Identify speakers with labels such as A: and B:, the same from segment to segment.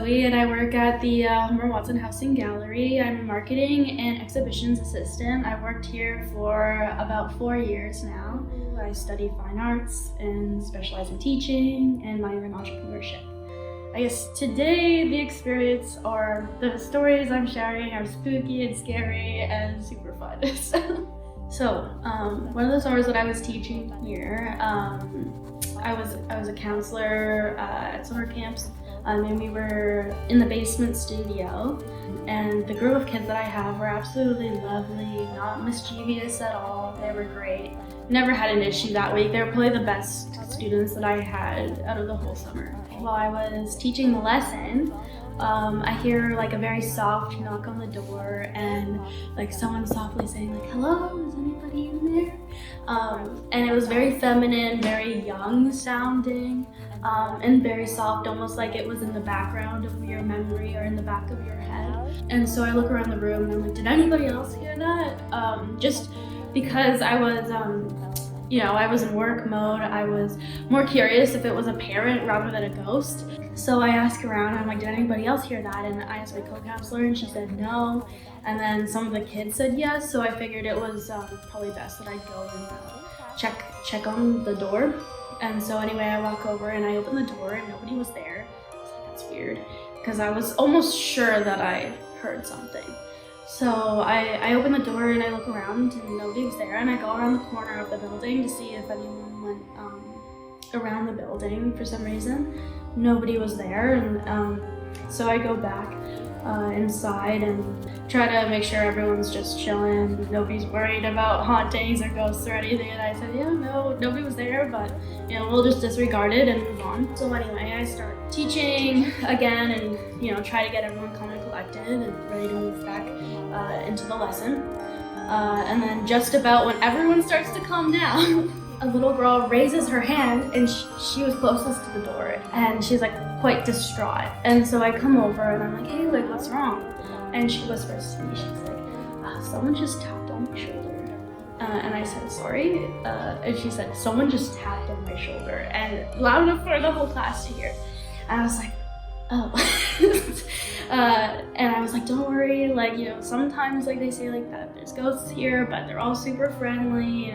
A: Chloe, and I work at the Homer Watson House and Gallery. I'm a marketing and exhibitions assistant. I've worked here for about 4 years now. I study fine arts and specialize in teaching and minor in entrepreneurship. I guess today the experience or the stories I'm sharing are spooky and scary and super fun. So one of the summers that I was teaching here, I was a counselor at summer camps, and we were in the basement studio, and the group of kids that I have were absolutely lovely, not mischievous at all. They were great. Never had an issue that week. They were probably the best students that I had out of the whole summer. While I was teaching the lesson, I hear like a very soft knock on the door and like someone softly saying like, "Hello, is anybody in there?" And it was very feminine, very young sounding, and very soft, almost like it was in the background of your memory or in the back of your head. And so I look around the room and I'm like, did anybody else hear that? Just because I was, I was in work mode, I was more curious if it was a parent rather than a ghost. So I asked around, I'm like, did anybody else hear that? And I asked my co-counselor and she said no. And then some of the kids said yes, so I figured it was probably best that I go and check on the door. And so anyway, I walk over and I open the door and nobody was there. I was like, that's weird, because I was almost sure that I heard something. So I open the door and I look around and nobody was there, and I go around the corner of the building to see if anyone went around the building for some reason. Nobody was there, and so I go back inside and try to make sure everyone's just chilling, nobody's worried about hauntings or ghosts or anything. And I said, yeah, no, nobody was there, but we'll just disregard it and move on. So anyway, I start teaching again and try to get everyone calm and collected and ready to move back into the lesson. And then just about when everyone starts to calm down, a little girl raises her hand, and she was closest to the door, and she's like quite distraught. And so I come over and I'm like, hey, like, what's wrong? And she whispers to me, she's like, someone just tapped on my shoulder. And I said, sorry? And she said, someone just tapped on my shoulder, and loud enough for the whole class to hear. And I was like, oh. And I was like, don't worry, like, sometimes like they say like that there's ghosts here, but they're all super friendly,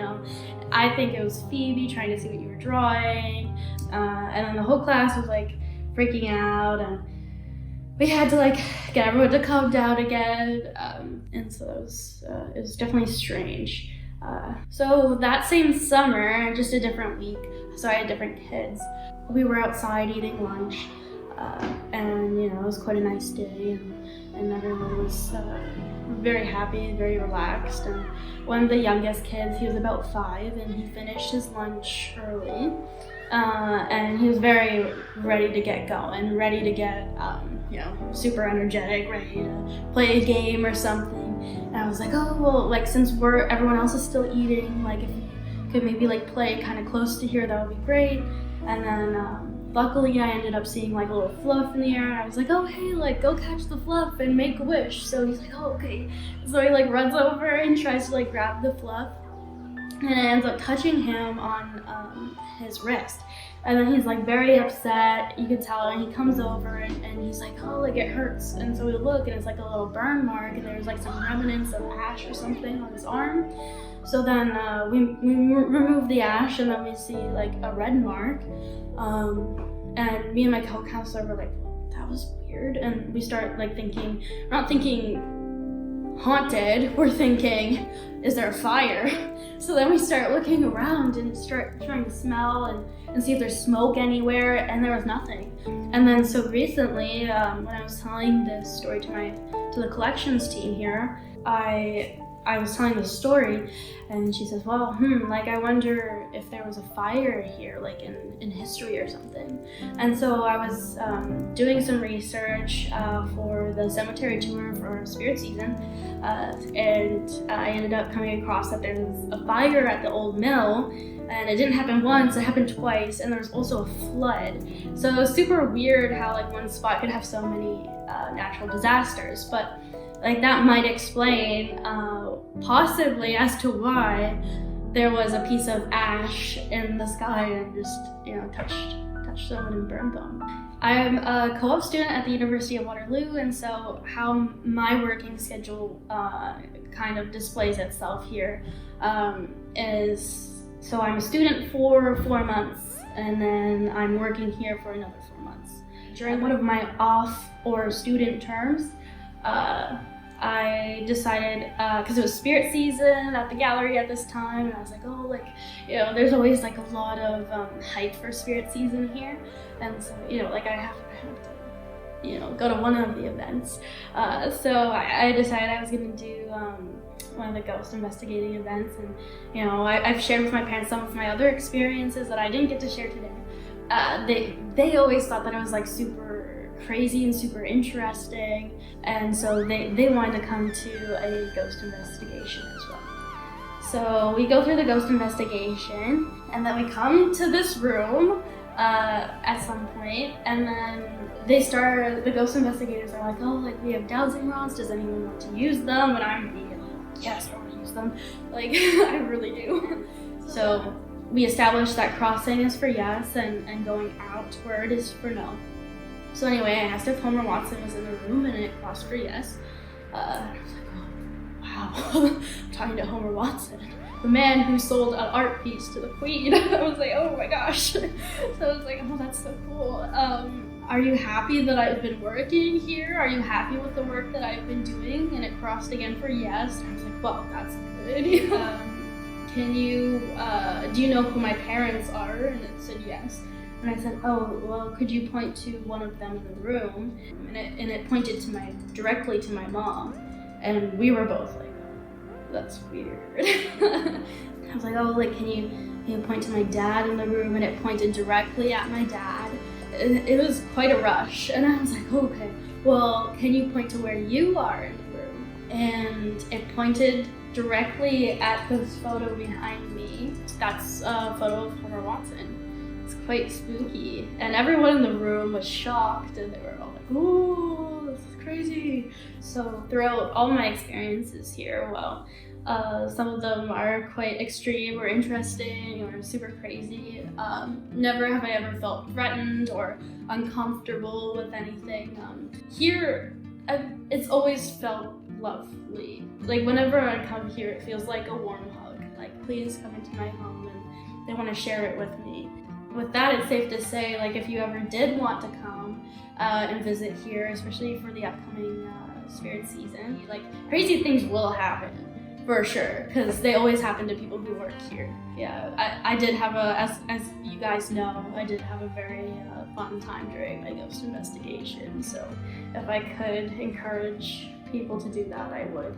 A: I think it was Phoebe trying to see what you were drawing. And then the whole class was like freaking out, and we had to like get everyone to calm down again. And so it was definitely strange. So that same summer, just a different week, so I had different kids. We were outside eating lunch. And it was quite a nice day, and everyone was very happy, very relaxed. And one of the youngest kids, he was about 5, and he finished his lunch early, and he was very ready to get going, ready to get super energetic, ready to play a game or something. And I was like, oh well, like, since everyone else is still eating, like if you could maybe like play kind of close to here, that would be great. And then luckily, I ended up seeing like a little fluff in the air, and I was like, oh hey, like go catch the fluff and make a wish. So he's like, oh okay. So he like runs over and tries to like grab the fluff, and it ends up touching him on his wrist. And then he's like very upset, you could tell, and he comes over and he's like, oh, like it hurts. And so we look, and it's like a little burn mark, and there's like some remnants of ash or something on his arm. So then we remove the ash, and then we see like a red mark. And me and my co-counselor were like, that was weird. And we start like thinking, we're not thinking haunted, we're thinking, is there a fire? So then we start looking around and start trying to smell and see if there's smoke anywhere, and there was nothing. And then so recently, when I was telling this story to the collections team here, I was telling the story, and she says, well, like I wonder if there was a fire here, like in history or something. And so I was doing some research for the cemetery tour for spirit season, and I ended up coming across that there was a fire at the old mill, and it didn't happen once, it happened twice, and there was also a flood. So it was super weird how like one spot could have so many natural disasters, but like that might explain possibly as to why there was a piece of ash in the sky and just touched someone and burned them. I'm a co-op student at the University of Waterloo, and so how my working schedule kind of displays itself here is, so I'm a student for 4 months, and then I'm working here for another 4 months. During one of my off or student terms, I decided, because it was spirit season at the gallery at this time, and I was like, oh, like, you know, there's always like a lot of hype for spirit season here, and so, you know, like I have to, you know, go to one of the events. So I decided I was going to do one of the ghost investigating events, and, you know, I've shared with my parents some of my other experiences that I didn't get to share today. They always thought that I was like super crazy and super interesting, and so they wanted to come to a ghost investigation as well. So we go through the ghost investigation, and then we come to this room at some point, and then the ghost investigators are like, oh, like, we have dowsing rods, does anyone want to use them? And I'm immediately like, yes, I want to use them, like, I really do. So we established that crossing is for yes, and going outward is for no. So anyway, I asked if Homer Watson was in the room, and it crossed for yes. And I was like, oh, wow, I'm talking to Homer Watson, the man who sold an art piece to the Queen. I was like, oh my gosh. So I was like, oh, that's so cool. Are you happy that I've been working here? Are you happy with the work that I've been doing? And it crossed again for yes. And I was like, well, that's good. Do you know who my parents are? And it said yes. And I said, oh, well, could you point to one of them in the room? And it pointed directly to my mom. And we were both like, oh, that's weird. I was like, oh, like, can you point to my dad in the room? And it pointed directly at my dad. It was quite a rush. And I was like, okay, well, can you point to where you are in the room? And it pointed directly at this photo behind me. That's a photo of Homer Watson. It's quite spooky, and everyone in the room was shocked, and they were all like, "Oh, this is crazy." So throughout all my experiences here, well, some of them are quite extreme or interesting or super crazy. Never have I ever felt threatened or uncomfortable with anything. Here, it's always felt lovely. Like, whenever I come here, it feels like a warm hug. Like, please come into my home, and they want to share it with me. With that, it's safe to say, like, if you ever did want to come and visit here, especially for the upcoming spirit season, like, crazy things will happen, for sure, because they always happen to people who work here. Yeah, I did have as you guys know, I did have a very fun time during my ghost investigation, so if I could encourage people to do that, I would.